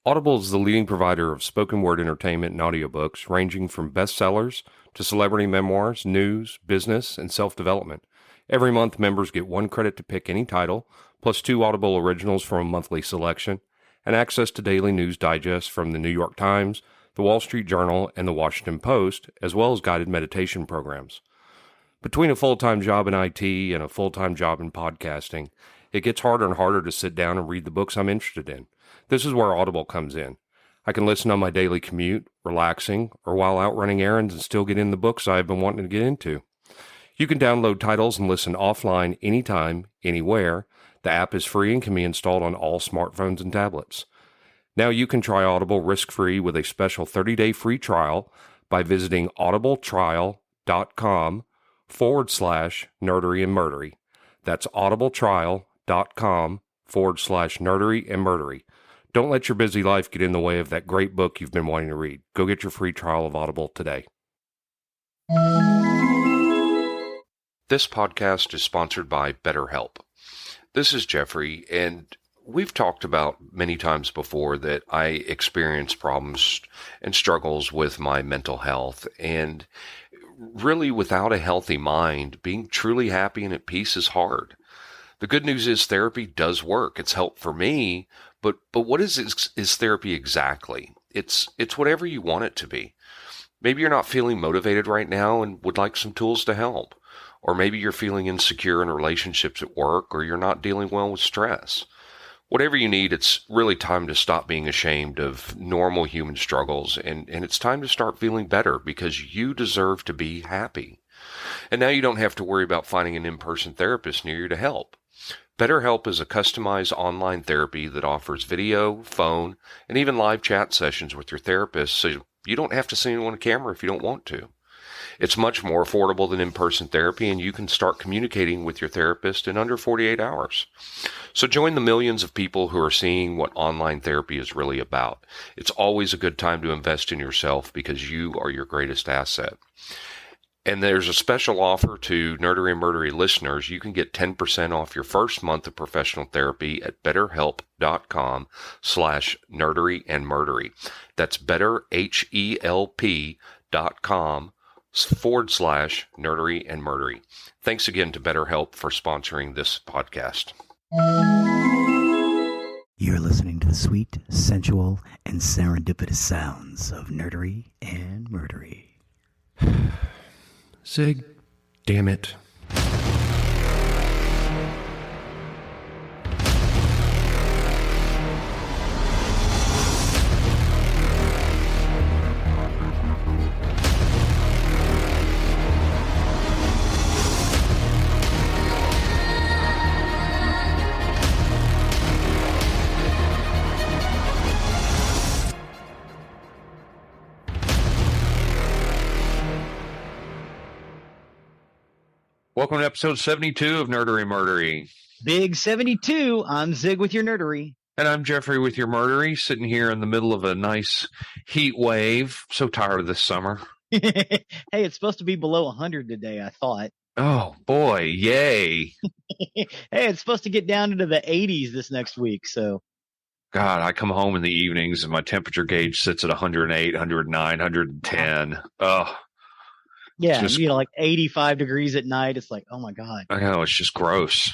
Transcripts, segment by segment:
Audible is the leading provider of spoken word entertainment and audiobooks, ranging from bestsellers to celebrity memoirs, news, business, and self-development. Every month, members get 1 credit to pick any title, plus 2 Audible originals from a monthly selection, and access to daily news digests from the New York Times, the Wall Street Journal, and the Washington Post, as well as guided meditation programs. Between a full-time job in IT and a full-time job in podcasting, it gets harder and harder to sit down and read the books I'm interested in. This is where Audible comes in. I can listen on my daily commute, relaxing, or while out running errands and still get in the books I've been wanting to get into. You can download titles and listen offline anytime, anywhere. The app is free and can be installed on all smartphones and tablets. Now you can try Audible risk-free with a special 30-day free trial by visiting audibletrial.com/nerdery and murdery. That's audibletrial.com/nerdery and murdery. Don't let your busy life get in the way of that great book you've been wanting to read. Go get your free trial of Audible today. This podcast is sponsored by BetterHelp. This is Geoffrey, and we've talked about many times before that I experience problems and struggles with my mental health, and really without a healthy mind, being truly happy and at peace is hard. The good news is therapy does work. It's helped for me, but what is therapy exactly? It's whatever you want it to be. Maybe you're not feeling motivated right now and would like some tools to help. Or maybe you're feeling insecure in relationships at work, or you're not dealing well with stress. Whatever you need, it's really time to stop being ashamed of normal human struggles, and it's time to start feeling better because you deserve to be happy. And now you don't have to worry about finding an in-person therapist near you to help. BetterHelp is a customized online therapy that offers video, phone, and even live chat sessions with your therapist, so you don't have to see anyone on camera if you don't want to. It's much more affordable than in-person therapy, and you can start communicating with your therapist in under 48 hours. So join the millions of people who are seeing what online therapy is really about. It's always a good time to invest in yourself because you are your greatest asset. And there's a special offer to Nerdery and Murdery listeners. You can get 10% off your first month of professional therapy at betterhelp.com/nerdery and murdery. That's betterhelp.com/nerdery and murdery. Thanks again to BetterHelp for sponsoring this podcast. You're listening to the sweet, sensual, and serendipitous sounds of Nerdery and Murdery. Zig, damn it. Welcome to episode 72 of Nerdery and Murdery. Big 72. I'm Zig with your Nerdery. And I'm Geoffrey with your Murdery, sitting here in the middle of a nice heat wave. So tired of this summer. Hey, it's supposed to be below 100 today, I thought. Oh, boy. Yay. Hey, it's supposed to get down into the 80s this next week, so. God, I come home in the evenings and my temperature gauge sits at 108, 109, 110. Oh. Yeah, just, like 85 degrees at night. It's like, oh my God. I know, it's just gross.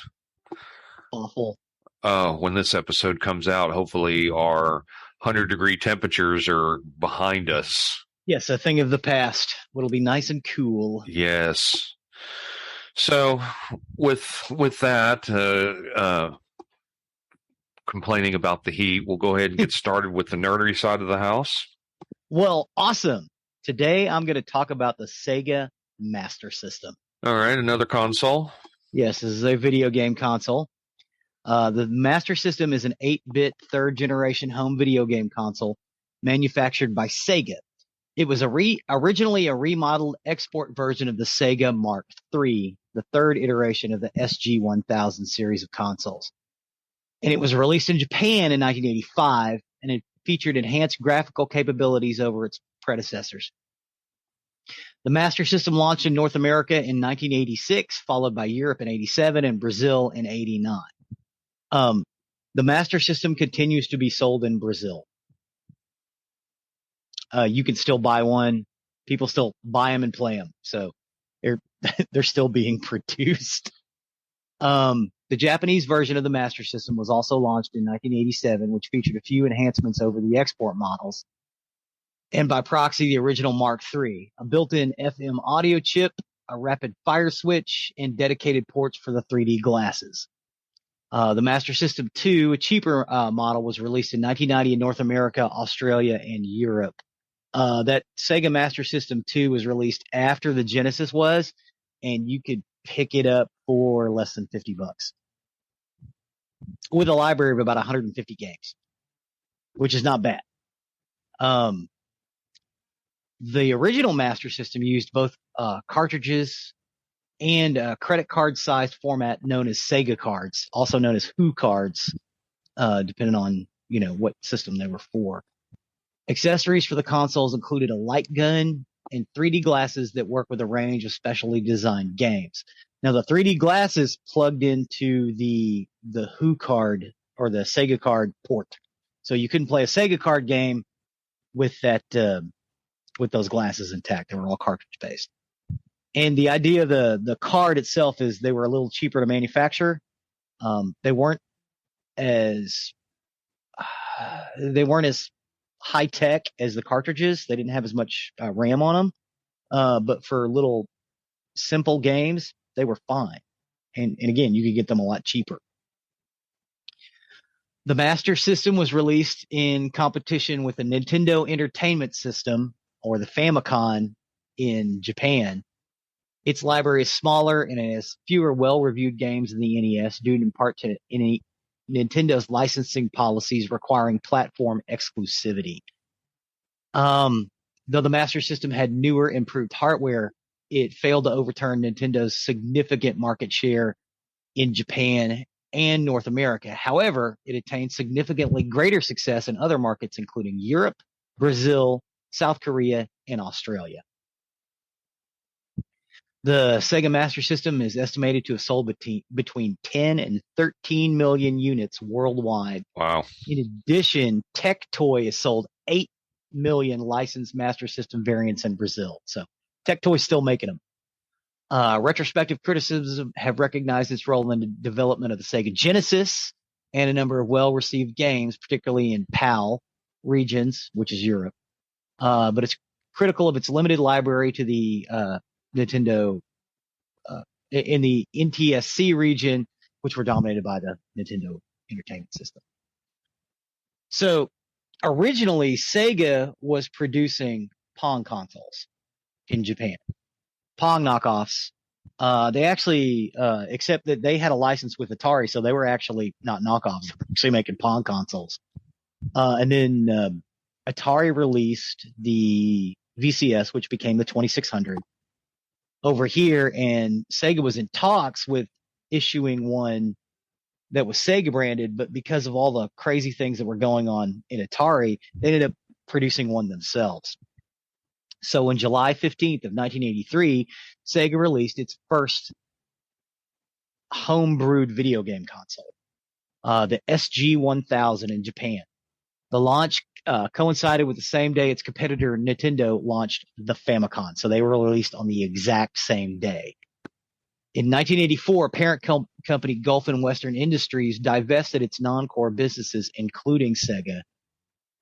Awful. When this episode comes out, hopefully our 100-degree temperatures are behind us. Yes, a thing of the past. It'll be nice and cool. Yes. So, with that, complaining about the heat, we'll go ahead and get started with the nerdery side of the house. Well, awesome. Today, I'm going to talk about the Sega Master System. All right, another console. Yes, this is a video game console. The Master System is an 8-bit third-generation home video game console manufactured by Sega. It was originally a remodeled export version of the Sega Mark III, the third iteration of the SG-1000 series of consoles. And it was released in Japan in 1985, and it featured enhanced graphical capabilities over its predecessors. The Master System launched in North America in 1986, followed by Europe in 87 and Brazil in 89. The Master System continues to be sold in Brazil. You can still buy one. People still buy them and play them. So they're still being produced. The Japanese version of the Master System was also launched in 1987, which featured a few enhancements over the export models. And by proxy, the original Mark III, a built-in FM audio chip, a rapid fire switch, and dedicated ports for the 3D glasses. The Master System 2, a cheaper model, was released in 1990 in North America, Australia, and Europe. That Sega Master System 2 was released after the Genesis was, and you could pick it up for less than $50 with a library of about 150 games, which is not bad. The original Master System used both cartridges and a credit card sized format known as Sega cards, also known as Who cards, depending on, what system they were for. Accessories for the consoles included a light gun and 3D glasses that work with a range of specially designed games. Now, the 3D glasses plugged into the Who card or the Sega card port. So you couldn't play a Sega card game with that, with those glasses intact. They were all cartridge based. And the idea of the card itself is they were a little cheaper to manufacture. They weren't as high tech as the cartridges. They didn't have as much RAM on them. But for little simple games, they were fine. And again, you could get them a lot cheaper. The Master System was released in competition with the Nintendo Entertainment System, or the Famicom, in Japan. Its library is smaller and it has fewer well-reviewed games than the NES, due in part to Nintendo's licensing policies requiring platform exclusivity. Though the Master System had newer, improved hardware, it failed to overturn Nintendo's significant market share in Japan and North America. However, it attained significantly greater success in other markets, including Europe, Brazil, South Korea, and Australia. The Sega Master System is estimated to have sold between 10 and 13 million units worldwide. Wow. In addition, Tectoy has sold 8 million licensed Master System variants in Brazil. So Tectoy's still making them. Retrospective criticisms have recognized its role in the development of the Sega Genesis and a number of well-received games, particularly in PAL regions, which is Europe. But it's critical of its limited library to the Nintendo in the NTSC region, which were dominated by the Nintendo Entertainment System. So originally, Sega was producing Pong consoles in Japan. Pong knockoffs. They actually, except that they had a license with Atari, so they were actually not knockoffs. They were actually making Pong consoles. And then Atari released the VCS, which became the 2600 over here, and Sega was in talks with issuing one that was Sega branded, but because of all the crazy things that were going on in Atari, they ended up producing one themselves. So on July 15th of 1983, Sega released its first homebrewed video game console, the SG-1000 in Japan. The launch coincided with the same day its competitor Nintendo launched the Famicom, so they were released on the exact same day. In 1984, parent company Gulf and Western Industries divested its non-core businesses, including Sega,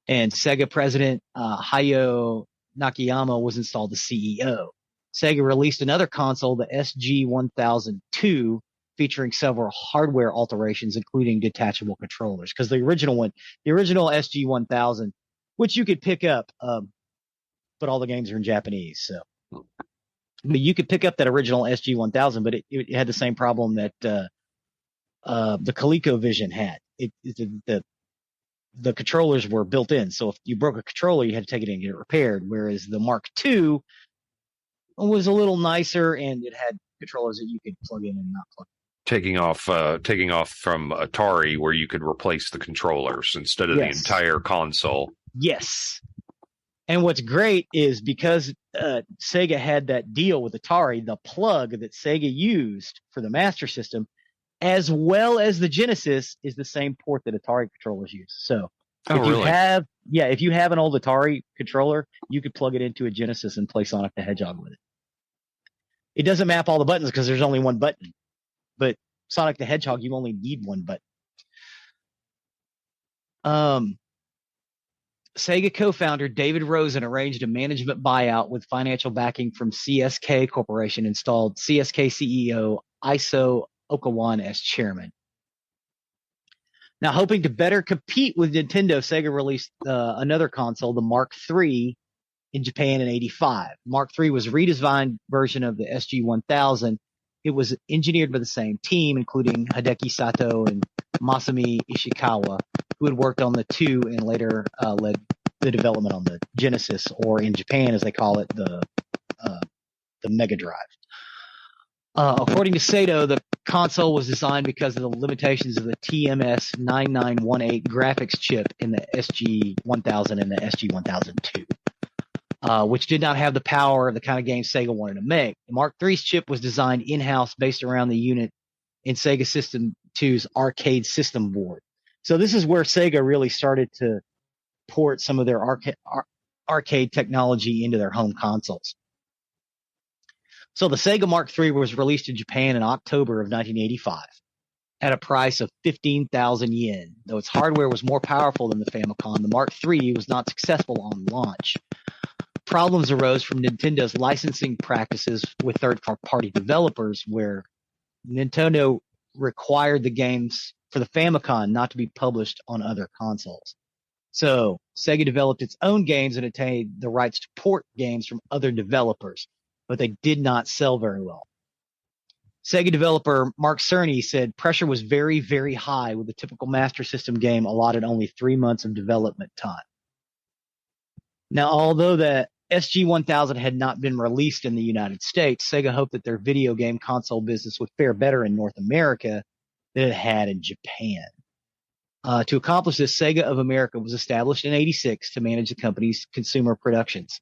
and Sega president Hayao Nakayama was installed as CEO. Sega released another console, the SG-1002, featuring several hardware alterations, including detachable controllers. Because the original SG-1000, which you could pick up, but all the games are in Japanese. So, but you could pick up that original SG-1000, but it had the same problem that the ColecoVision had. The controllers were built in, so if you broke a controller, you had to take it in and get it repaired. Whereas the Mark II was a little nicer, and it had controllers that you could plug in and not plug in. Taking off from Atari, where you could replace the controllers instead of the entire console. Yes. And what's great is because Sega had that deal with Atari, the plug that Sega used for the Master System, as well as the Genesis, is the same port that Atari controllers use. So Oh, really? If you have an old Atari controller, you could plug it into a Genesis and play Sonic the Hedgehog with it. It doesn't map all the buttons because there's only one button, but Sonic the Hedgehog, you only need one button. Sega co-founder David Rosen arranged a management buyout with financial backing from CSK Corporation, installed CSK CEO Iso Okawan as chairman. Now, hoping to better compete with Nintendo, Sega released another console, the Mark III, in Japan in '85. Mark III was a redesigned version of the SG-1000. It was engineered by the same team, including Hideki Sato and Masami Ishikawa, who had worked on the 2 and later led the development on the Genesis, or in Japan, as they call it, the Mega Drive. According to Sato, the console was designed because of the limitations of the TMS 9918 graphics chip in the SG-1000 and the SG-1002, which did not have the power of the kind of games Sega wanted to make. The Mark III's chip was designed in-house based around the unit in Sega System 2's arcade system board. So this is where Sega really started to port some of their arcade technology into their home consoles. So the Sega Mark III was released in Japan in October of 1985 at a price of 15,000 yen. Though its hardware was more powerful than the Famicom, the Mark III was not successful on launch. Problems arose from Nintendo's licensing practices with third-party developers, where Nintendo required the games for the Famicom not to be published on other consoles. So Sega developed its own games and obtained the rights to port games from other developers, but they did not sell very well. Sega developer Mark Cerny said pressure was very, very high, with the typical Master System game allotted only 3 months of development time. Now, although the SG-1000 had not been released in the United States, Sega hoped that their video game console business would fare better in North America than it had in Japan. To accomplish this, Sega of America was established in '86 to manage the company's consumer productions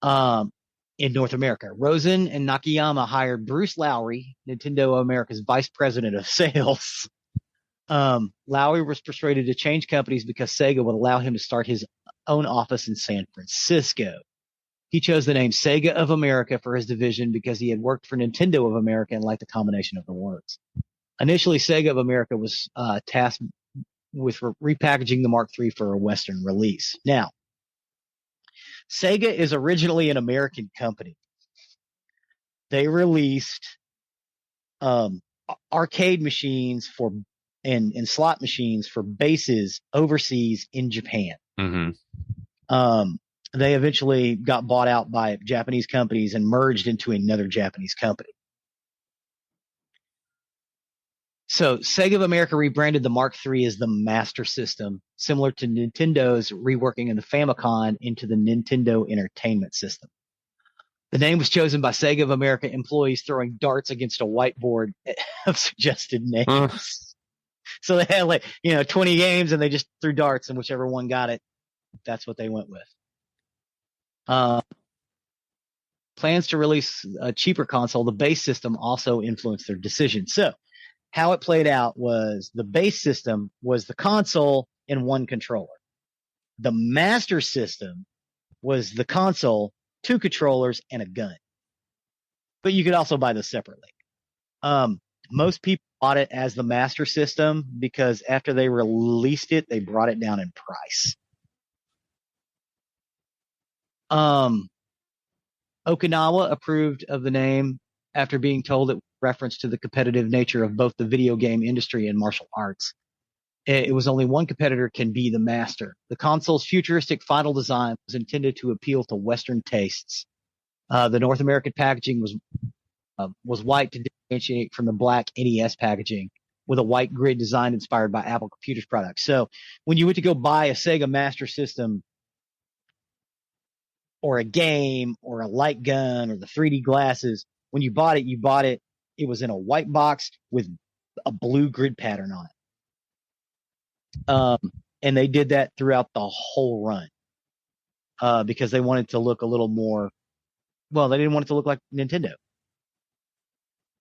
in North America. Rosen and Nakayama hired Bruce Lowry, Nintendo of America's vice president of sales. Lowry was persuaded to change companies because Sega would allow him to start his own office in San Francisco. He chose the name Sega of America for his division because he had worked for Nintendo of America and liked the combination of the words. Initially, Sega of America was tasked with repackaging the Mark III for a Western release. Now, Sega is originally an American company. They released arcade machines and slot machines for bases overseas in Japan. Mm-hmm. They eventually got bought out by Japanese companies and merged into another Japanese company. So Sega of America rebranded the Mark III as the Master System, similar to Nintendo's reworking of the Famicom into the Nintendo Entertainment System. The name was chosen by Sega of America employees throwing darts against a whiteboard of suggested names. So they had 20 games, and they just threw darts, and whichever one got it, that's what they went with. Plans to release a cheaper console, the base system, also influenced their decision. So how it played out was the base system was the console and one controller. The Master System was the console, 2 controllers, and a gun. But you could also buy those separately. Most people bought it as the Master System because after they released it, they brought it down in price. Okinawa approved of the name after being told it was reference to the competitive nature of both the video game industry and martial arts. It was only one competitor can be the master. The console's futuristic final design was intended to appeal to Western tastes. The North American packaging was white to differentiate from the black NES packaging, with a white grid design inspired by Apple Computers products. So when you went to go buy a Sega Master System or a game or a light gun or the 3D glasses, when you bought it, it was in a white box with a blue grid pattern on it. And they did that throughout the whole run because they wanted to look a little more, they didn't want it to look like Nintendo.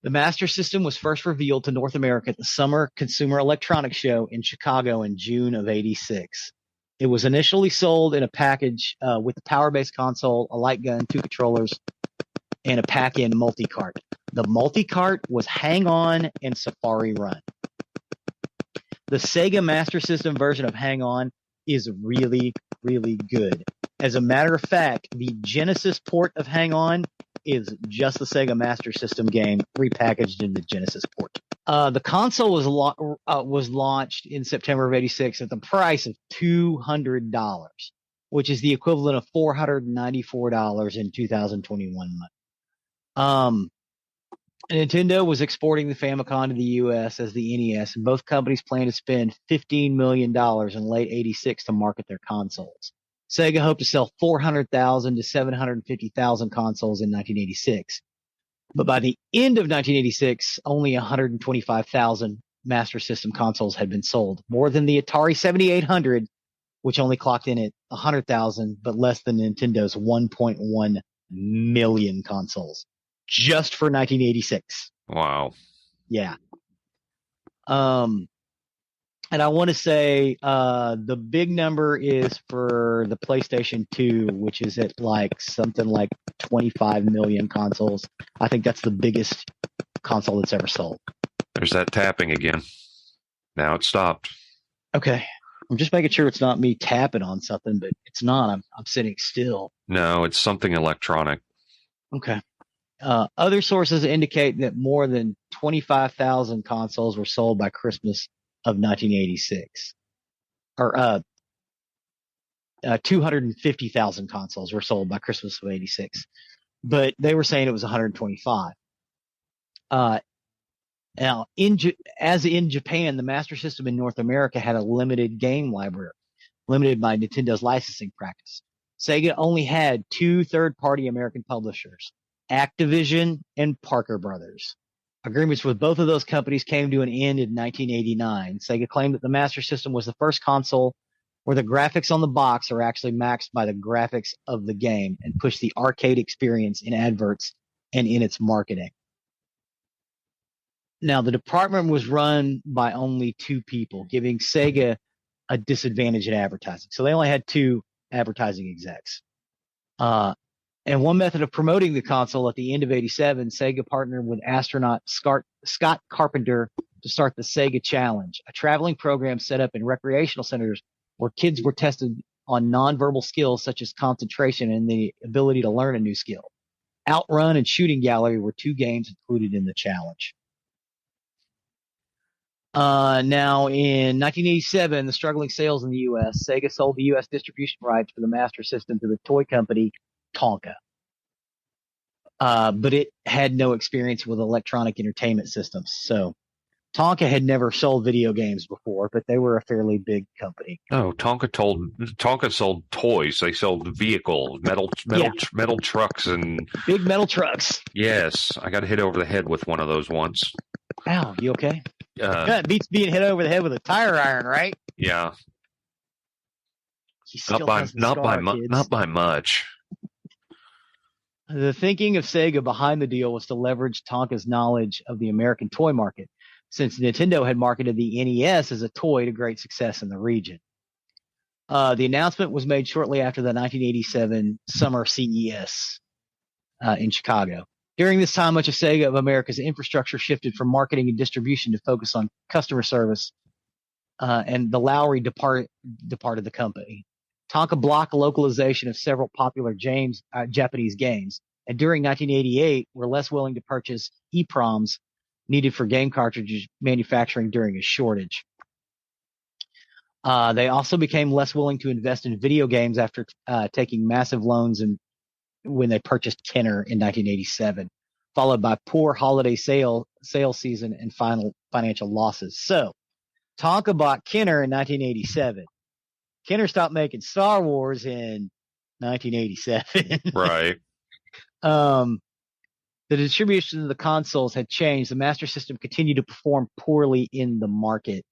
The Master System was first revealed to North America at the Summer Consumer Electronics Show in Chicago in June of '86. It was initially sold in a package with a power-based console, a light gun, 2 controllers, and a pack-in multi-cart. The multi-cart was Hang On and Safari Run. The Sega Master System version of Hang On is really, really good. As a matter of fact, the Genesis port of Hang On is just the Sega Master System game repackaged in the Genesis port. The console was launched in September of '86 at the price of $200, which is the equivalent of $494 in 2021 money. Nintendo was exporting the Famicom to the U.S. as the NES, and both companies planned to spend $15 million in late '86 to market their consoles. Sega hoped to sell 400,000 to 750,000 consoles in 1986. But by the end of 1986, only 125,000 Master System consoles had been sold, more than the Atari 7800, which only clocked in at 100,000, but less than Nintendo's 1.1 million consoles, just for 1986. Wow. Yeah. And I want to say the big number is for the PlayStation 2, which is at something like 25 million consoles. I think that's the biggest console that's ever sold. There's that tapping again. Now it stopped. Okay. I'm just making sure it's not me tapping on something, but it's not. I'm sitting still. No, it's something electronic. Okay. Other sources indicate that more than 25,000 consoles were sold by Christmas of 1986, or 250,000 consoles were sold by Christmas of '86, but they were saying it was 125. Now, in Japan, the Master System in North America had a limited game library, limited by Nintendo's licensing practice. Sega only had 2 third-party American publishers, Activision and Parker Brothers. Agreements with both of those companies came to an end in 1989. Sega claimed that the Master System was the first console where the graphics on the box are actually matched by the graphics of the game and pushed the arcade experience in adverts and in its marketing. Now, the department was run by only 2 people, giving Sega a disadvantage in advertising. So they only had 2 advertising execs. And one method of promoting the console at the end of '87, Sega partnered with astronaut Scott Carpenter to start the Sega Challenge, a traveling program set up in recreational centers where kids were tested on nonverbal skills such as concentration and the ability to learn a new skill. Outrun and Shooting Gallery were 2 games included in the challenge. Now, in 1987, the struggling sales in the U.S., Sega sold the U.S. distribution rights for the Master System to the toy company Tonka. But it had no experience with electronic entertainment systems. So Tonka had never sold video games before, but they were a fairly big company. Oh, Tonka sold toys. They sold vehicles, metal trucks, and big metal trucks. Yes, I got hit over the head with one of those once. Ow, you okay? It beats being hit over the head with a tire iron, right? Yeah. Not by much. The thinking of Sega behind the deal was to leverage Tonka's knowledge of the American toy market, since Nintendo had marketed the NES as a toy to great success in the region. The announcement was made shortly after the 1987 Summer CES in Chicago. During this time, much of Sega of America's infrastructure shifted from marketing and distribution to focus on customer service, and the Lowry departed the company. Tonka blocked localization of several popular Japanese games, and during 1988 were less willing to purchase EPROMs needed for game cartridges manufacturing during a shortage. They also became less willing to invest in video games after taking massive loans when they purchased Kenner in 1987, followed by poor holiday sales season and financial losses. So Tonka bought Kenner in 1987. Kenner stopped making Star Wars in 1987. Right. The distribution of the consoles had changed. The Master System continued to perform poorly in the market.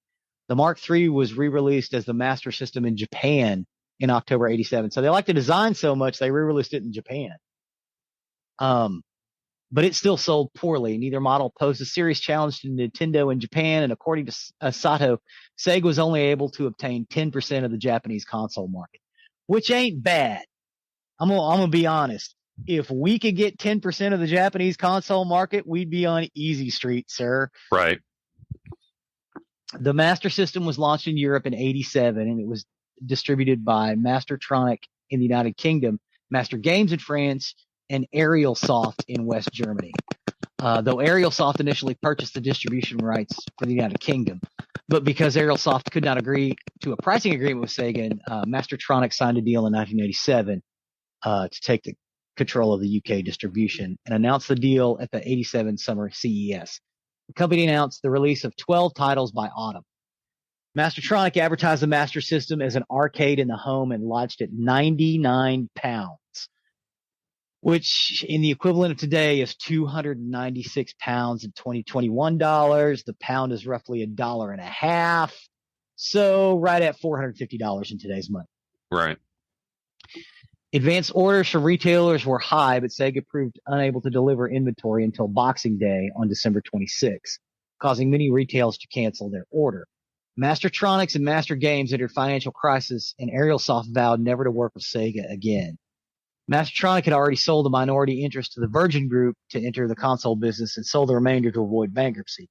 The Mark III was re-released as the Master System in Japan in October '87. So they liked the design so much they re-released it in Japan. but it still sold poorly. Neither model posed a serious challenge to Nintendo in Japan, and according to Sato, Sega was only able to obtain 10% of the Japanese console market, which ain't bad. I'm gonna be honest. If we could get 10% of the Japanese console market, we'd be on easy street, sir. Right. The Master System was launched in Europe in '87, and it was distributed by Mastertronic in the United Kingdom, Master Games in France, and Aerial Soft in West Germany. Though Aerial Soft initially purchased the distribution rights for the United Kingdom, but because Aerial Soft could not agree to a pricing agreement with Sega, Mastertronic signed a deal in 1987 to take the control of the UK distribution and announced the deal at the '87 Summer CES. The company announced the release of 12 titles by autumn. Mastertronic advertised the Master System as an arcade in the home and launched at £99, which in the equivalent of today is £296 in 2021 dollars. The pound is roughly $1.50. So right at $450 in today's money. Right. Advanced orders from retailers were high, but Sega proved unable to deliver inventory until Boxing Day on December 26, causing many retailers to cancel their order. Mastertronics and Master Games entered financial crisis, and Aerial Soft vowed never to work with Sega again. Mastertronic had already sold a minority interest to the Virgin Group to enter the console business and sold the remainder to avoid bankruptcy.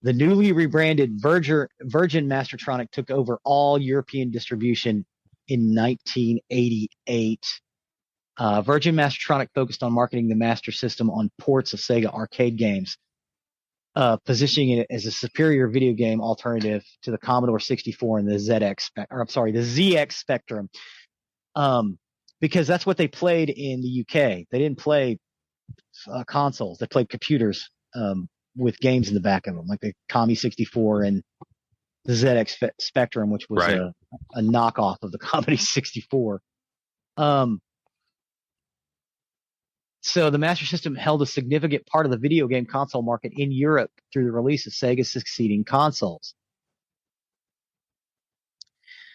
The newly rebranded Virgin Mastertronic took over all European distribution in 1988. Virgin Mastertronic focused on marketing the Master System on ports of Sega arcade games, positioning it as a superior video game alternative to the Commodore 64 and the ZX Spectrum. Because that's what they played in the UK. They didn't play consoles. They played computers with games in the back of them, like the Commie 64 and the ZX Spectrum, which was Right. a knockoff of the Commodore 64. So the Master System held a significant part of the video game console market in Europe through the release of Sega's succeeding consoles.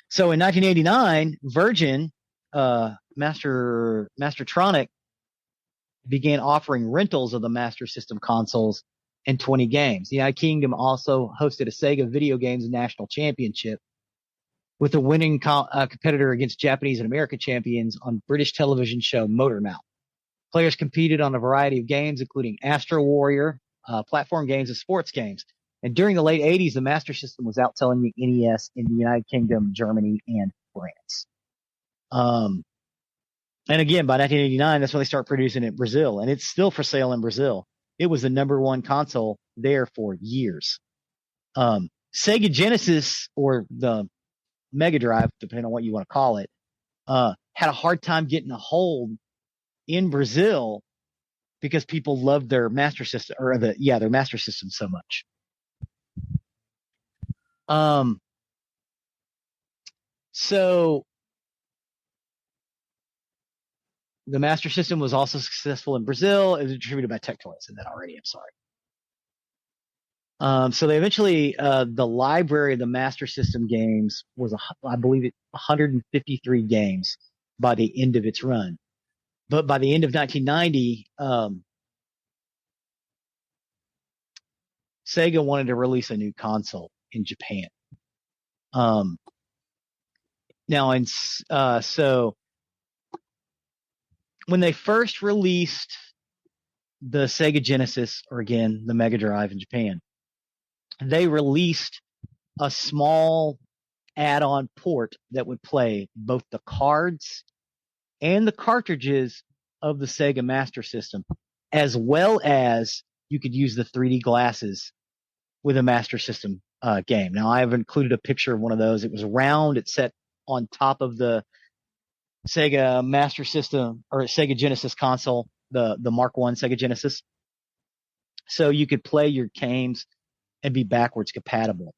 So in 1989, Virgin Mastertronic began offering rentals of the Master System consoles and 20 games. The United Kingdom also hosted a Sega Video Games National Championship with a winning competitor against Japanese and American champions on British television show Motormouth. Players competed on a variety of games, including Astro Warrior, platform games, and sports games. And during the late 80s, the Master System was outselling the NES in the United Kingdom, Germany, and France. And again, by 1989, that's when they start producing it in Brazil, and it's still for sale in Brazil. It was the number one console there for years. Sega Genesis, or the Mega Drive, depending on what you want to call it, had a hard time getting a hold in Brazil because people loved their Master System, or their Master System so much. So the Master System was also successful in Brazil. It was distributed by Tectoy. I said that already. I'm sorry. So they eventually, the library of the Master System games was, I believe, 153 games by the end of its run. But by the end of 1990, Sega wanted to release a new console in Japan. So when they first released the Sega Genesis, or again, the Mega Drive in Japan, they released a small add-on port that would play both the cards and the cartridges of the Sega Master System, as well as you could use the 3D glasses with a Master System game. Now, I have included a picture of one of those. It was round. It sat on top of the Sega Master System, or Sega Genesis console, the Mark I Sega Genesis. So you could play your games and be backwards compatible.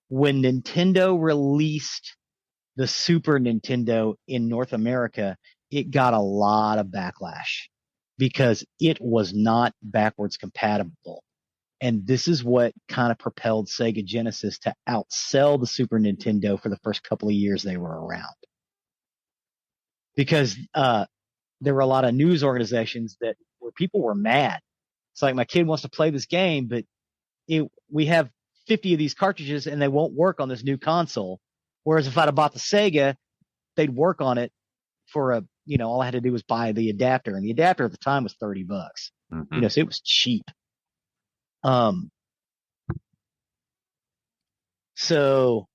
When Nintendo released the Super Nintendo in North America, it got a lot of backlash because it was not backwards compatible. And this is what kind of propelled Sega Genesis to outsell the Super Nintendo for the first couple of years they were around. Because there were a lot of news organizations that where people were mad. It's like, my kid wants to play this game, but we have 50 of these cartridges and they won't work on this new console. Whereas if I'd have bought the Sega, they'd work on it for all I had to do was buy the adapter, and the adapter at the time was $30. Mm-hmm. So it was cheap. So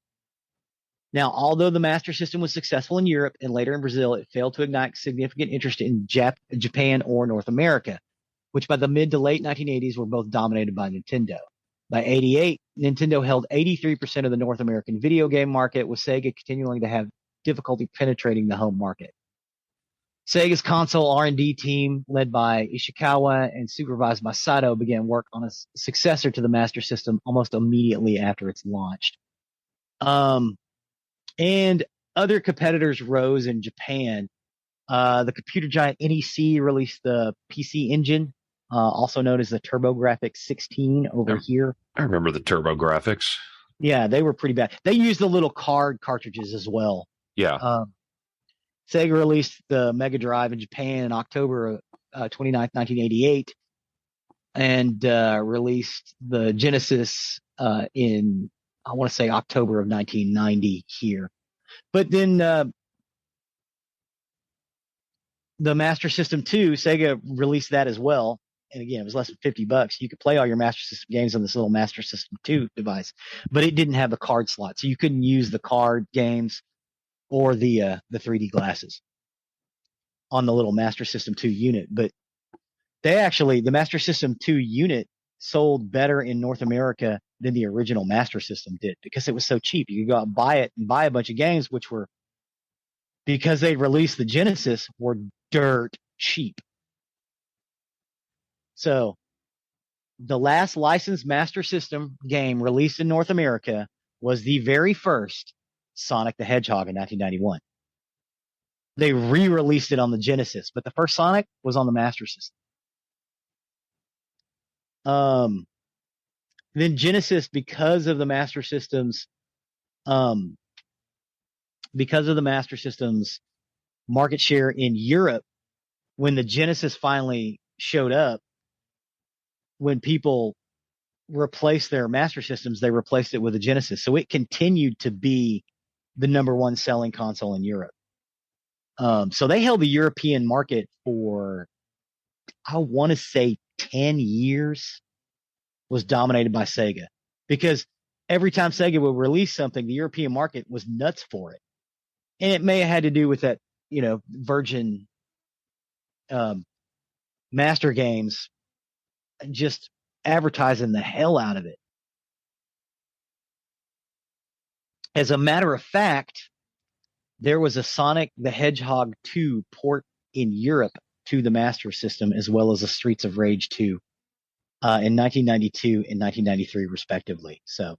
now, although the Master System was successful in Europe and later in Brazil, it failed to ignite significant interest in Japan or North America, which by the mid to late 1980s were both dominated by Nintendo. By 88, Nintendo held 83% of the North American video game market, with Sega continuing to have difficulty penetrating the home market. Sega's console R&D team, led by Ishikawa and supervised by Sato, began work on a successor to the Master System almost immediately after its launched. And other competitors rose in Japan. The computer giant NEC released the PC Engine, also known as the TurboGrafx 16 over here. I remember the TurboGrafx. Yeah, they were pretty bad. They used the little card cartridges as well. Yeah. Sega released the Mega Drive in Japan in October 29th, 1988, and released the Genesis in, I want to say, October of 1990 here. But then the Master System 2, Sega released that as well. And again, it was less than $50. You could play all your Master System games on this little Master System 2 device, but it didn't have the card slot. So you couldn't use the card games or the 3D glasses on the little Master System 2 unit. But the Master System 2 unit sold better in North America than the original Master System did, because it was so cheap. You could go out and buy it and buy a bunch of games, which were, because they released the Genesis, were dirt cheap. So the last licensed Master System game released in North America was the very first Sonic the Hedgehog in 1991. They re-released it on the Genesis, but the first Sonic was on the Master System. Then Genesis, because of the Master System's market share in Europe, when the Genesis finally showed up, when people replaced their Master Systems, they replaced it with a Genesis. So it continued to be the number one selling console in Europe. So they held the European market for, I want to say, 10 years, was dominated by Sega, because every time Sega would release something, the European market was nuts for it. And it may have had to do with that, Virgin Master Games just advertising the hell out of it. As a matter of fact, there was a Sonic the Hedgehog 2 port in Europe to the Master System, as well as a Streets of Rage 2 in 1992 and 1993, respectively. So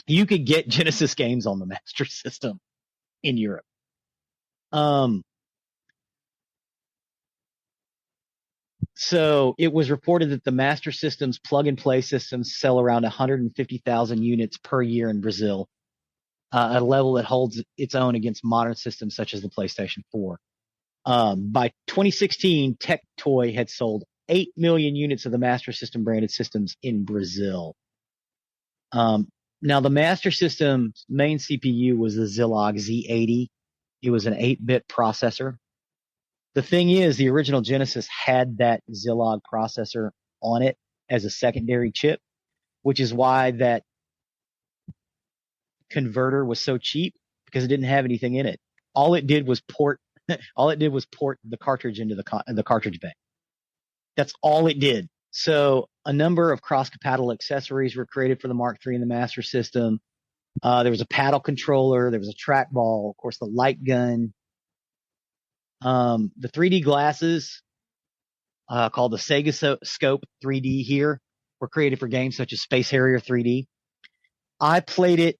you could get Genesis games on the Master System in Europe. So it was reported that the Master System's plug-and-play systems sell around 150,000 units per year in Brazil, at a level that holds its own against modern systems such as the PlayStation 4. By 2016, Tectoy had sold 8 million units of the Master System branded systems in Brazil. Now, the Master System's main CPU was the Zilog Z80. It was an 8-bit processor. The thing is, the original Genesis had that Zilog processor on it as a secondary chip, which is why that converter was so cheap, because it didn't have anything in it. All it did was port the cartridge into the cartridge bay. That's all it did. So a number of cross-compatible accessories were created for the Mark III and the Master System. There was a paddle controller. There was a trackball. Of course, the light gun. The 3D glasses, called the Sega Scope 3D here, were created for games such as Space Harrier 3D. I played it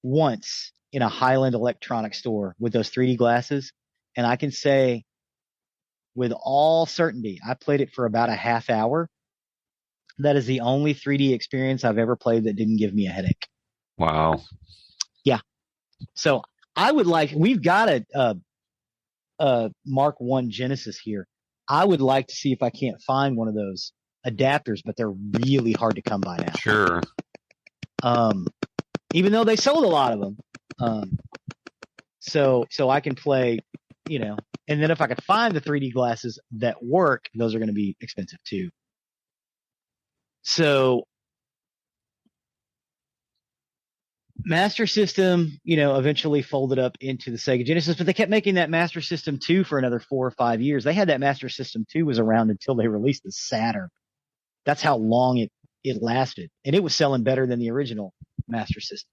once in a Highland Electronics store with those 3D glasses, and I can say with all certainty, I played it for about a half hour. That is the only 3D experience I've ever played that didn't give me a headache. Wow. Yeah. So we've got a Mark I Genesis here. I would like to see if I can't find one of those adapters, but they're really hard to come by now. Sure. Even though they sold a lot of them. So I can play, and then if I could find the 3D glasses that work, those are going to be expensive too. So Master System, eventually folded up into the Sega Genesis, but they kept making that Master System 2 for another 4 or 5 years. They had that Master System 2 was around until they released the Saturn. That's how long it lasted. And it was selling better than the original Master System.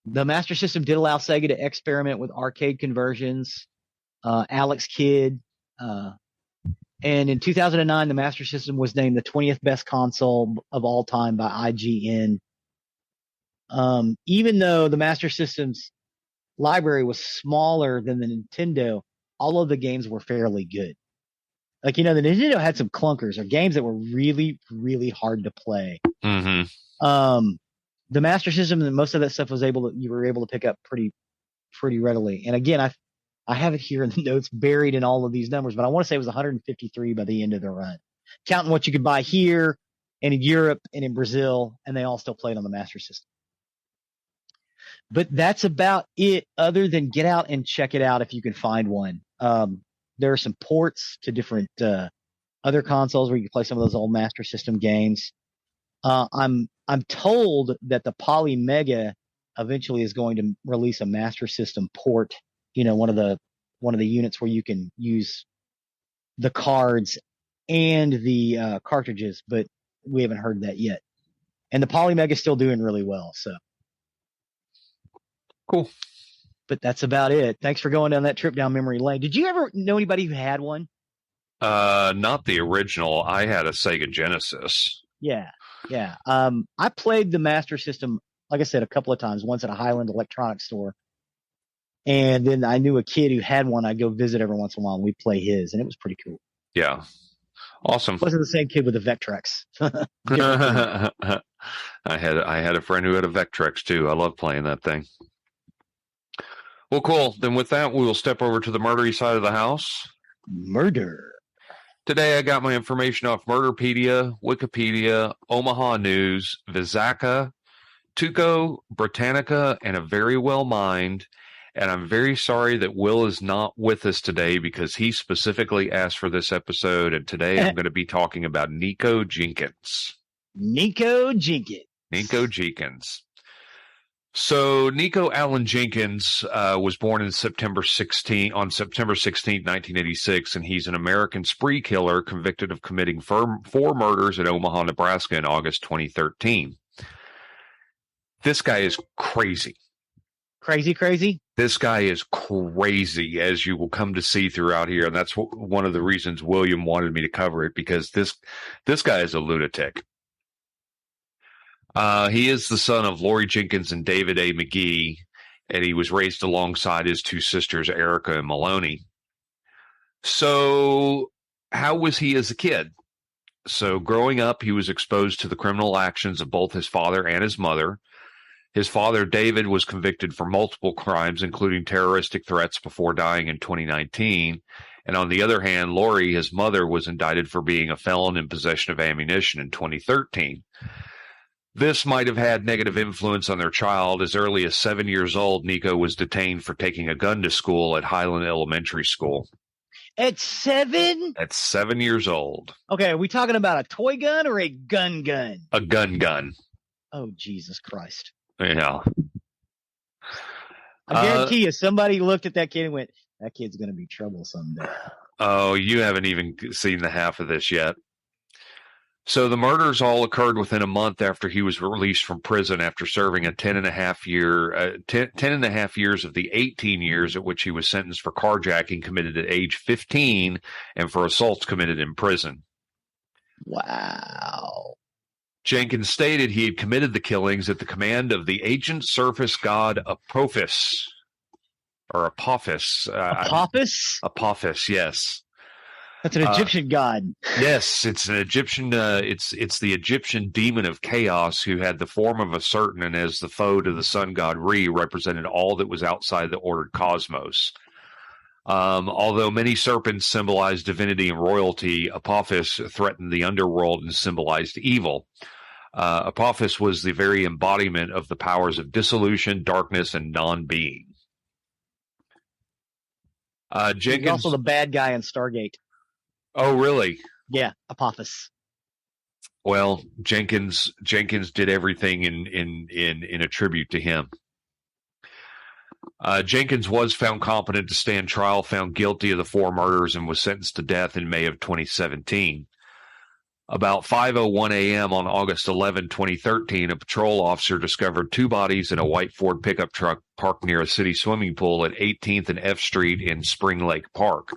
The Master System did allow Sega to experiment with arcade conversions. Alex Kidd, and in 2009, the Master System was named the 20th best console of all time by IGN. Even though the Master System's library was smaller than the Nintendo, all of the games were fairly good. Like, the Nintendo had some clunkers or games that were really, really hard to play. Mm-hmm. The Master System and most of that stuff you were able to pick up pretty readily. And again, I have it here in the notes buried in all of these numbers, but I want to say it was 153 by the end of the run, counting what you could buy here and in Europe and in Brazil, and they all still played on the Master System. But that's about it, other than get out and check it out if you can find one. There are some ports to different other consoles where you can play some of those old Master System games. I'm told that the Poly Mega eventually is going to release a Master System port. One of the units where you can use the cards and the cartridges, but we haven't heard that yet. And the Polymega is still doing really well. So cool. But that's about it. Thanks for going down that trip down memory lane. Did you ever know anybody who had one? Not the original. I had a Sega Genesis. Yeah. I played the Master System, like I said, a couple of times. Once at a Highland Electronics store. And then I knew a kid who had one. I'd go visit every once in a while, and we'd play his, and it was pretty cool. Yeah. Awesome. It wasn't the same kid with the Vectrex. I had a friend who had a Vectrex, too. I love playing that thing. Well, cool. Then with that, we will step over to the murdery side of the house. Murder. Today, I got my information off Murderpedia, Wikipedia, Omaha News, Vizaka, Tuco, Britannica, and A Very Well Mind. And I'm very sorry that Will is not with us today because he specifically asked for this episode. And today I'm going to be talking about Nikko Jenkins. Nikko Jenkins. So Nikko Allen Jenkins was born on September 16, 1986, and he's an American spree killer convicted of committing 4 murders in Omaha, Nebraska in August 2013. This guy is crazy. Crazy? This guy is crazy, as you will come to see throughout here. And that's one of the reasons William wanted me to cover it, because this guy is a lunatic. He is the son of Lori Jenkins and David A. McGee, and he was raised alongside his 2 sisters, Erica and Maloney. So how was he as a kid? So growing up, he was exposed to the criminal actions of both his father and his mother. His father, David, was convicted for multiple crimes, including terroristic threats, before dying in 2019. And on the other hand, Lori, his mother, was indicted for being a felon in possession of ammunition in 2013. This might have had negative influence on their child. As early as 7 years old, Nikko was detained for taking a gun to school at Highland Elementary School. At 7? At 7 years old. Okay, are we talking about a toy gun or a gun? A gun. Oh, Jesus Christ. Yeah. I guarantee you somebody looked at that kid and went, that kid's going to be trouble someday. Oh, you haven't even seen the half of this yet. So the murders all occurred within a month after he was released from prison after serving 10 and a half years of the 18 years at which he was sentenced for carjacking committed at age 15 and for assaults committed in prison. Wow. Jenkins stated he had committed the killings at the command of the ancient surface god Apophis. Or Apophis. Apophis, yes. That's an Egyptian god. Yes, it's an Egyptian. It's the Egyptian demon of chaos who had the form of a serpent, and as the foe to the sun god Re, represented all that was outside the ordered cosmos. Although many serpents symbolize divinity and royalty, Apophis threatened the underworld and symbolized evil. Apophis was the very embodiment of the powers of dissolution, darkness, and non-being. Jenkins, He's also the bad guy in Stargate. Oh, really? Yeah, Apophis. Well, Jenkins did everything in a tribute to him. Jenkins was found competent to stand trial, found guilty of the 4 murders, and was sentenced to death in May of 2017. About 5:01 a.m. on August 11, 2013, a patrol officer discovered 2 bodies in a white Ford pickup truck parked near a city swimming pool at 18th and F Street in Spring Lake Park.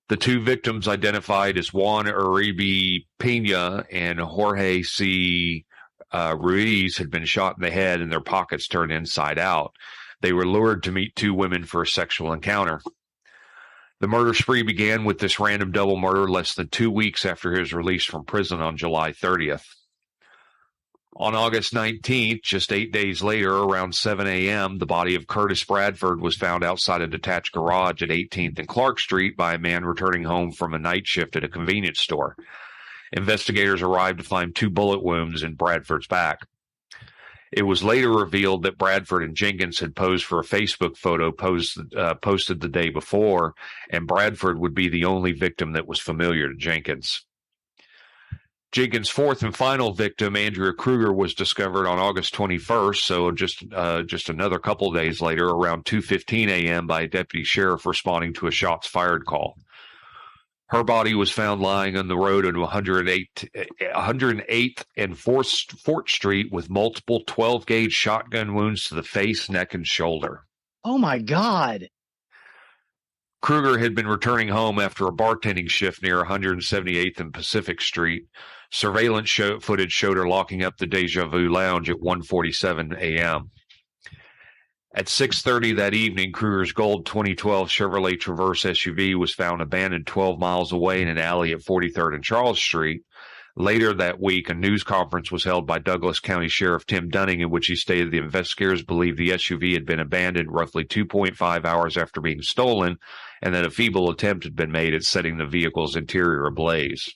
The 2 victims, identified as Juan Uribe Pena and Jorge C. Ruiz, had been shot in the head and their pockets turned inside out. They were lured to meet 2 women for a sexual encounter. The murder spree began with this random double murder less than 2 weeks after his release from prison on July 30th. On August 19th, just 8 days later, around 7 a.m., the body of Curtis Bradford was found outside a detached garage at 18th and Clark Street by a man returning home from a night shift at a convenience store. Investigators arrived to find 2 bullet wounds in Bradford's back. It was later revealed that Bradford and Jenkins had posed for a Facebook photo posted the day before, and Bradford would be the only victim that was familiar to Jenkins. Jenkins' 4th and final victim, Andrea Kruger, was discovered on August 21st, so just another couple days later, around 2:15 a.m. by a deputy sheriff responding to a shots fired call. Her body was found lying on the road on 108th and 4th Street with multiple 12-gauge shotgun wounds to the face, neck, and shoulder. Oh, my God. Kruger had been returning home after a bartending shift near 178th and Pacific Street. Surveillance footage showed her locking up the Deja Vu Lounge at 1:47 a.m. At 6:30 that evening, Kruger's gold 2012 Chevrolet Traverse SUV was found abandoned 12 miles away in an alley at 43rd and Charles Street. Later that week, a news conference was held by Douglas County Sheriff Tim Dunning, in which he stated the investigators believed the SUV had been abandoned roughly 2.5 hours after being stolen, and that a feeble attempt had been made at setting the vehicle's interior ablaze.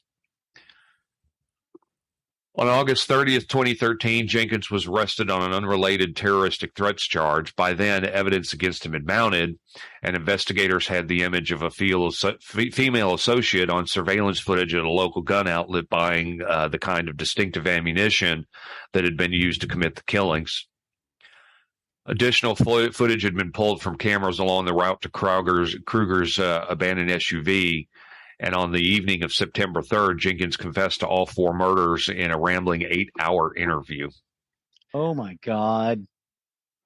On August 30th, 2013, Jenkins was arrested on an unrelated terroristic threats charge. By then, evidence against him had mounted, and investigators had the image of a female associate on surveillance footage at a local gun outlet buying the kind of distinctive ammunition that had been used to commit the killings. Additional footage had been pulled from cameras along the route to Kruger's abandoned SUV. And on the evening of September 3rd, Jenkins confessed to all 4 murders in a rambling 8-hour interview. Oh, my God.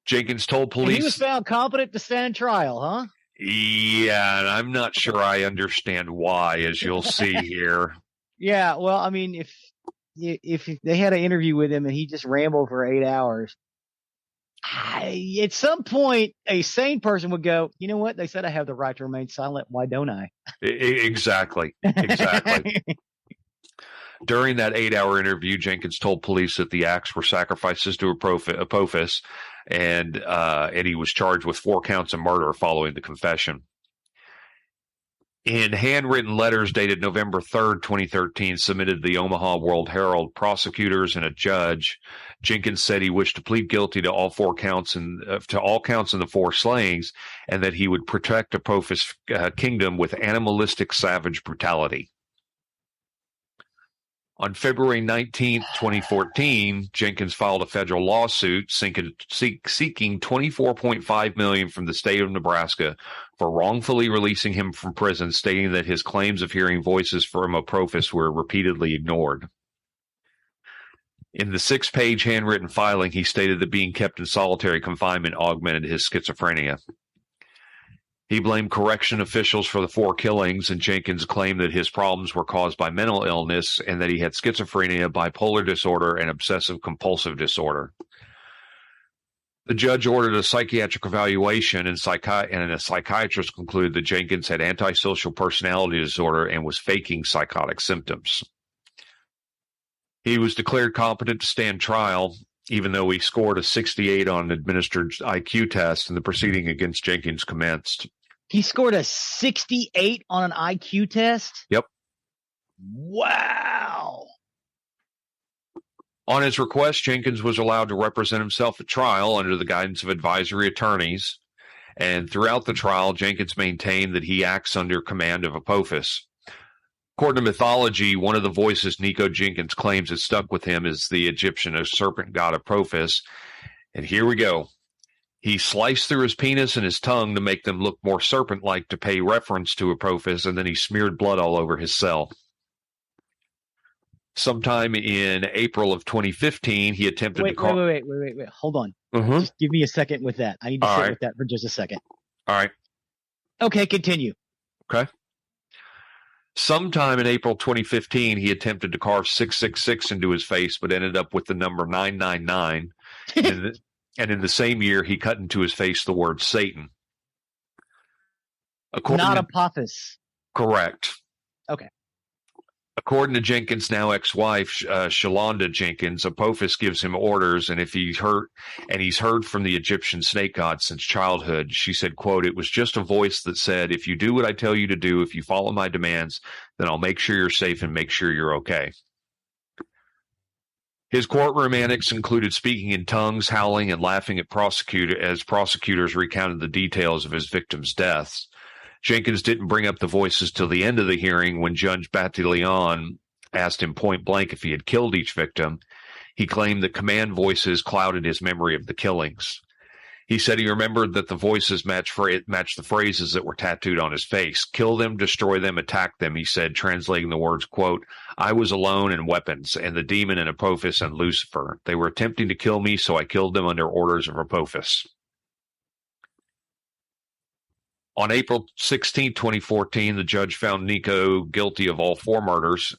Jenkins told police... And he was found competent to stand trial, huh? Yeah, and I'm not sure I understand why, as you'll see here. Yeah, well, I mean, if they had an interview with him and he just rambled for 8 hours, at some point, a sane person would go, you know what? They said I have the right to remain silent. Why don't I? Exactly. During that 8-hour interview, Jenkins told police that the acts were sacrifices to Apophis, and he was charged with 4 counts of murder following the confession. In handwritten letters dated November 3rd, 2013, submitted to the Omaha World Herald, prosecutors and a judge, Jenkins said he wished to plead guilty to all 4 counts in the 4 slayings, and that he would protect Apophis' kingdom with animalistic, savage brutality. On February 19th, 2014, Jenkins filed a federal lawsuit seeking $24.5 million from the state of Nebraska for wrongfully releasing him from prison, stating that his claims of hearing voices from Apophis were repeatedly ignored. In the 6-page handwritten filing, he stated that being kept in solitary confinement augmented his schizophrenia. He blamed correction officials for the 4 killings, and Jenkins claimed that his problems were caused by mental illness and that he had schizophrenia, bipolar disorder, and obsessive-compulsive disorder. The judge ordered a psychiatric evaluation, and a psychiatrist concluded that Jenkins had antisocial personality disorder and was faking psychotic symptoms. He was declared competent to stand trial, even though he scored a 68 on an administered IQ test, and the proceeding against Jenkins commenced. He scored a 68 on an IQ test? Yep. Wow. On his request, Jenkins was allowed to represent himself at trial under the guidance of advisory attorneys. And throughout the trial, Jenkins maintained that he acts under command of Apophis. According to mythology, one of the voices Nikko Jenkins claims has stuck with him is the Egyptian serpent god Apophis. And here we go. He sliced through his penis and his tongue to make them look more serpent-like to pay reference to Apophis, and then he smeared blood all over his cell. Sometime in April of 2015, he attempted to call... Wait. Hold on. Just give me a second with that. I need to sit with that for just a second. All right. Okay, continue. Okay. Sometime in April 2015, he attempted to carve 666 into his face, but ended up with the number 999. And in the same year, he cut into his face the word Satan. Not Apophis. Correct. Okay. According to Jenkins' now ex-wife, Shalonda Jenkins, Apophis gives him orders, and he's heard from the Egyptian snake god since childhood. She said, quote, "It was just a voice that said, if you do what I tell you to do, if you follow my demands, then I'll make sure you're safe and make sure you're okay." His courtroom antics included speaking in tongues, howling, and laughing at prosecutors recounted the details of his victims' deaths. Jenkins didn't bring up the voices till the end of the hearing when Judge Battalion asked him point blank if he had killed each victim. He claimed that command voices clouded his memory of the killings. He said he remembered that the voices matched the phrases that were tattooed on his face. Kill them, destroy them, attack them, he said, translating the words, quote, "I was alone and weapons, and the demon and Apophis and Lucifer. They were attempting to kill me, so I killed them under orders of Apophis." On April 16, 2014, the judge found Nikko guilty of all 4 murders,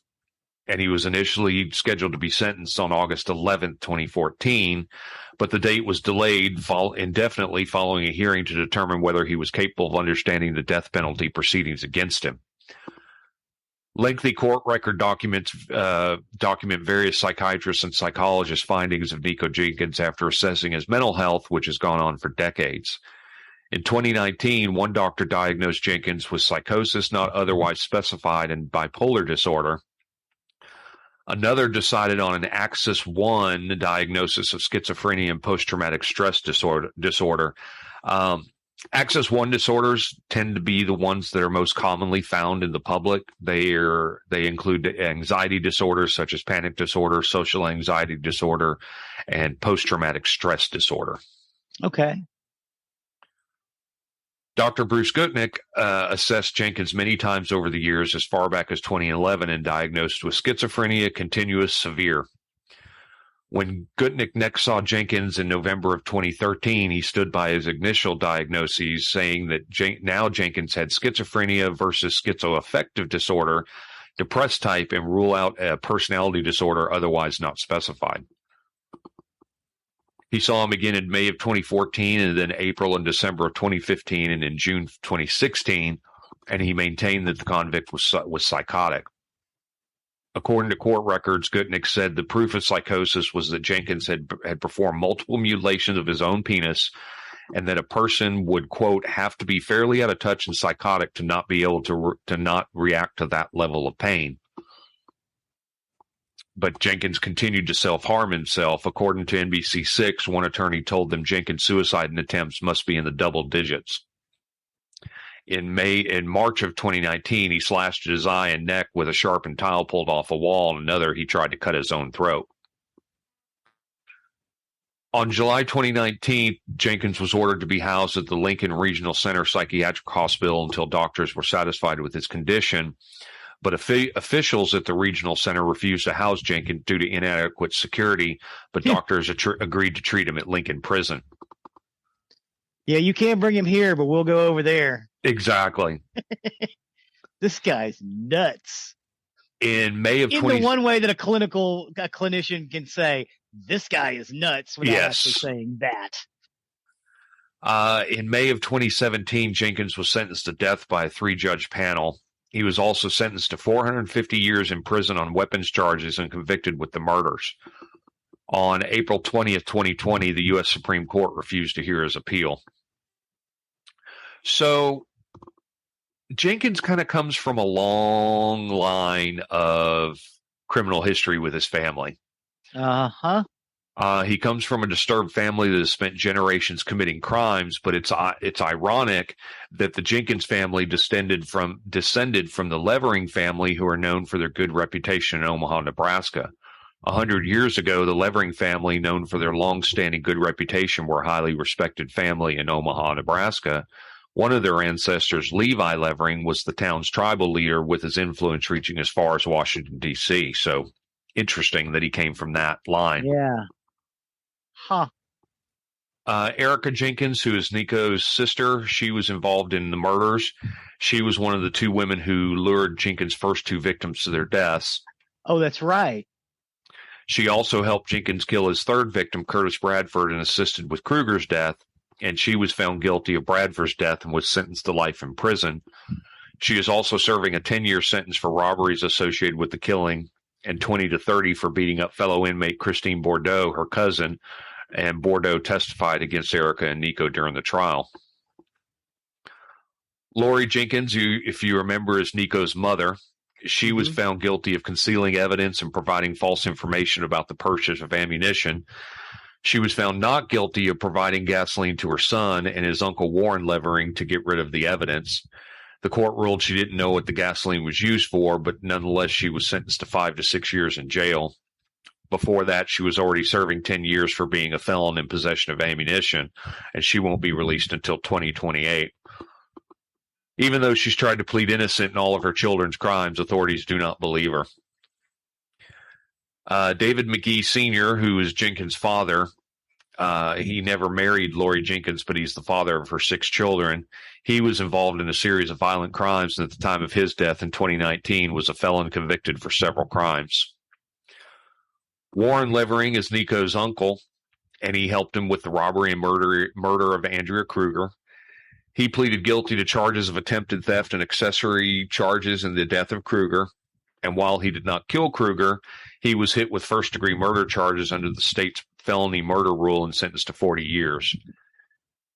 and he was initially scheduled to be sentenced on August 11, 2014, but the date was delayed indefinitely following a hearing to determine whether he was capable of understanding the death penalty proceedings against him. Lengthy court record documents document various psychiatrists and psychologists' findings of Nikko Jenkins after assessing his mental health, which has gone on for decades. In 2019, one doctor diagnosed Jenkins with psychosis not otherwise specified and bipolar disorder. Another decided on an Axis 1 diagnosis of schizophrenia and post-traumatic stress disorder. Axis 1 disorders tend to be the ones that are most commonly found in the public. They include anxiety disorders such as panic disorder, social anxiety disorder, and post-traumatic stress disorder. Okay. Dr. Bruce Gutnick assessed Jenkins many times over the years, as far back as 2011, and diagnosed with schizophrenia continuous severe. When Gutnick next saw Jenkins in November of 2013, he stood by his initial diagnoses, saying that now Jenkins had schizophrenia versus schizoaffective disorder, depressed type, and rule out a personality disorder otherwise not specified. He saw him again in May of 2014, and then April and December of 2015, and in June 2016, and he maintained that the convict was psychotic. According to court records, Gutnick said the proof of psychosis was that Jenkins had performed multiple mutilations of his own penis, and that a person would, quote, have to be fairly out of touch and psychotic to not be able to not react to that level of pain. But Jenkins continued to self-harm himself. According to NBC6, one attorney told them Jenkins' suicide attempts must be in the double digits. In March of 2019, he slashed his eye and neck with a sharpened tile pulled off a wall, and another he tried to cut his own throat. On July 2019, Jenkins was ordered to be housed at the Lincoln Regional Center Psychiatric Hospital until doctors were satisfied with his condition. But officials at the regional center refused to house Jenkins due to inadequate security, but doctors agreed to treat him at Lincoln Prison. Yeah, you can't bring him here, but we'll go over there. Exactly. This guy's nuts. In May of the one way that a clinician can say, this guy is nuts, without actually saying that. In May of 2017, Jenkins was sentenced to death by a 3-judge panel. He was also sentenced to 450 years in prison on weapons charges and convicted with the murders. On April 20th, 2020, the U.S. Supreme Court refused to hear his appeal. So Jenkins kind of comes from a long line of criminal history with his family. Uh-huh. He comes from a disturbed family that has spent generations committing crimes, but it's ironic that the Jenkins family descended from the Levering family, who are known for their good reputation in Omaha, Nebraska. 100 years ago, the Levering family, known for their long-standing good reputation, were a highly respected family in Omaha, Nebraska. One of their ancestors, Levi Levering, was the town's tribal leader, with his influence reaching as far as Washington, D.C. So interesting that he came from that line. Yeah. Huh. Erica Jenkins, who is Nikko's sister, she was involved in the murders. She was one of the two women who lured Jenkins' first two victims to their deaths. Oh, that's right. She also helped Jenkins kill his third victim, Curtis Bradford, and assisted with Kruger's death, and she was found guilty of Bradford's death and was sentenced to life in prison. She is also serving a 10-year sentence for robberies associated with the killing and 20 to 30 for beating up fellow inmate Christine Bordeaux, her cousin, and Bordeaux testified against Erica and Nikko during the trial. Lori Jenkins, if you remember, is Nikko's mother. She was found guilty of concealing evidence and providing false information about the purchase of ammunition. She was found not guilty of providing gasoline to her son and his uncle Warren Levering to get rid of the evidence. The court ruled she didn't know what the gasoline was used for, but nonetheless, she was sentenced to 5 to 6 years in jail. Before that, she was already serving 10 years for being a felon in possession of ammunition, and she won't be released until 2028. Even though she's tried to plead innocent in all of her children's crimes, authorities do not believe her. David McGee Sr., who is Jenkins' father, he never married Lori Jenkins, but he's the father of her 6 children. He was involved in a series of violent crimes, and at the time of his death in 2019 was a felon convicted for several crimes. Warren Levering is Nikko's uncle, and he helped him with the robbery and murder of Andrea Kruger. He pleaded guilty to charges of attempted theft and accessory charges in the death of Kruger. And while he did not kill Kruger, he was hit with first-degree murder charges under the state's felony murder rule and sentenced to 40 years.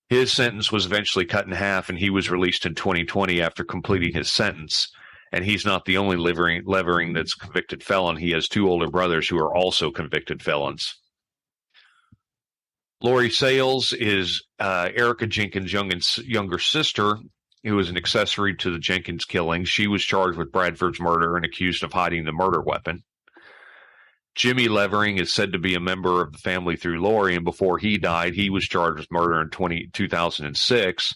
His sentence was eventually cut in half, and he was released in 2020 after completing his sentence. And he's not the only Levering that's a convicted felon. He has 2 older brothers who are also convicted felons. Lori Sales is Erica Jenkins' younger sister, who was an accessory to the Jenkins killing. She was charged with Bradford's murder and accused of hiding the murder weapon. Jimmy Levering is said to be a member of the family through Lori, and before he died, he was charged with murder in 2006,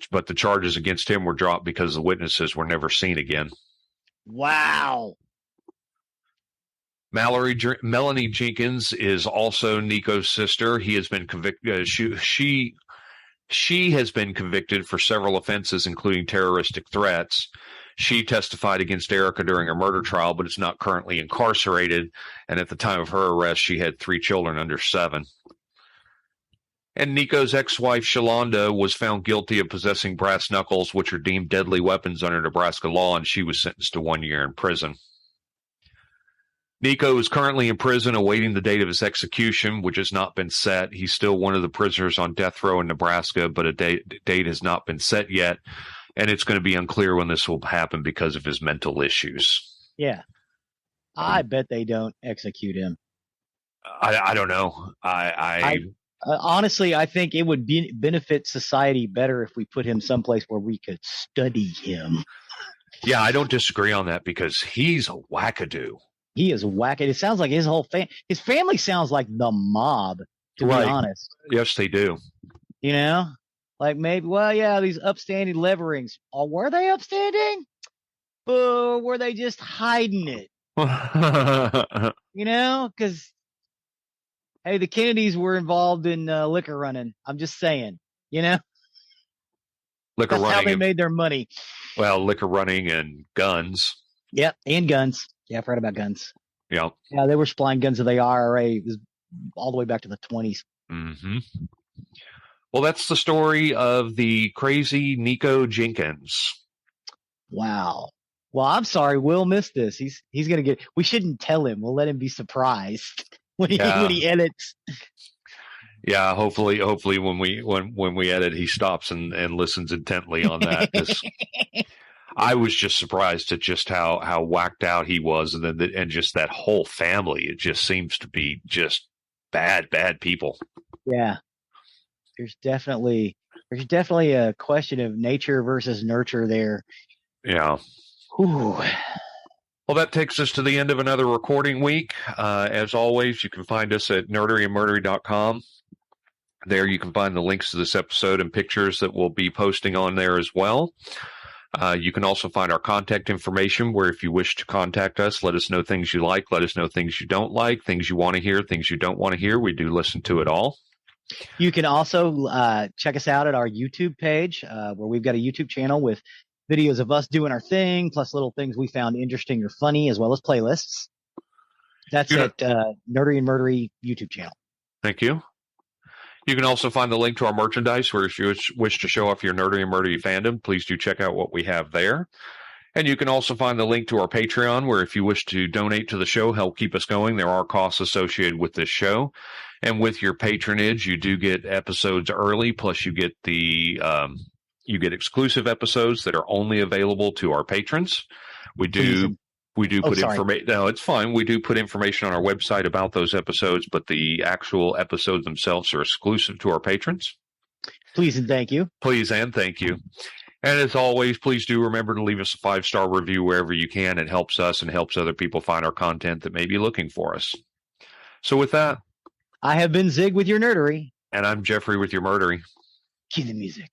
but the charges against him were dropped because the witnesses were never seen again. Wow. Melanie Jenkins is also Nikko's sister. He has been convicted. She has been convicted for several offenses, including terroristic threats. She testified against Erica during her murder trial, but is not currently incarcerated. And at the time of her arrest, she had 3 children under 7. And Nikko's ex-wife, Shalonda, was found guilty of possessing brass knuckles, which are deemed deadly weapons under Nebraska law, and she was sentenced to 1 year in prison. Nikko is currently in prison awaiting the date of his execution, which has not been set. He's still one of the prisoners on death row in Nebraska, but a date has not been set yet, and it's going to be unclear when this will happen because of his mental issues. Yeah. I bet they don't execute him. I don't know. Honestly, I think it would benefit society better if we put him someplace where we could study him. Yeah, I don't disagree on that because he's a wackadoo. He is wacky. It sounds like his whole his family sounds like the mob, to be honest. Yes, they do. You know, like maybe, these upstanding Leverings. Oh, were they upstanding? Or were they just hiding it? You know, because, hey, the Kennedys were involved in liquor running. I'm just saying, you know. That's how they made their money. Well, liquor running and guns. Yep, and guns. Yeah, I've heard about guns. Yeah. Yeah, they were supplying guns to the IRA all the way back to the 20s. Mm-hmm. Well, that's the story of the crazy Nikko Jenkins. Wow. Well, I'm sorry. Will missed this. He's going to get. We shouldn't tell him. We'll let him be surprised when he edits. Yeah, hopefully when we edit, he stops and listens intently on that. 'Cause I was just surprised at just how whacked out he was, and then and just that whole family. It just seems to be just bad people. Yeah, there's definitely a question of nature versus nurture there. Yeah. Whew. Well, that takes us to the end of another recording week. As always, you can find us at nerderyandmurdery.com. There you can find the links to this episode and pictures that we'll be posting on there as well. You can also find our contact information where if you wish to contact us, let us know things you like, let us know things you don't like, things you want to hear, things you don't want to hear. We do listen to it all. You can also check us out at our YouTube page where we've got a YouTube channel with videos of us doing our thing, plus little things we found interesting or funny, as well as playlists. That's at Nerdery and Murdery YouTube channel. Thank you. You can also find the link to our merchandise where if you wish to show off your Nerdery and Murdery fandom, please do check out what we have there. And you can also find the link to our Patreon where if you wish to donate to the show, help keep us going, there are costs associated with this show. And with your patronage, you do get episodes early, plus you get you get exclusive episodes that are only available to our patrons. We do put information. No, it's fine. We do put information on our website about those episodes, but the actual episodes themselves are exclusive to our patrons. Please and thank you. Please and thank you. And as always, please do remember to leave us a 5-star review wherever you can. It helps us and helps other people find our content that may be looking for us. So with that, I have been Zig with your nerdery. And I'm Geoffrey with your murdery. Cue the music.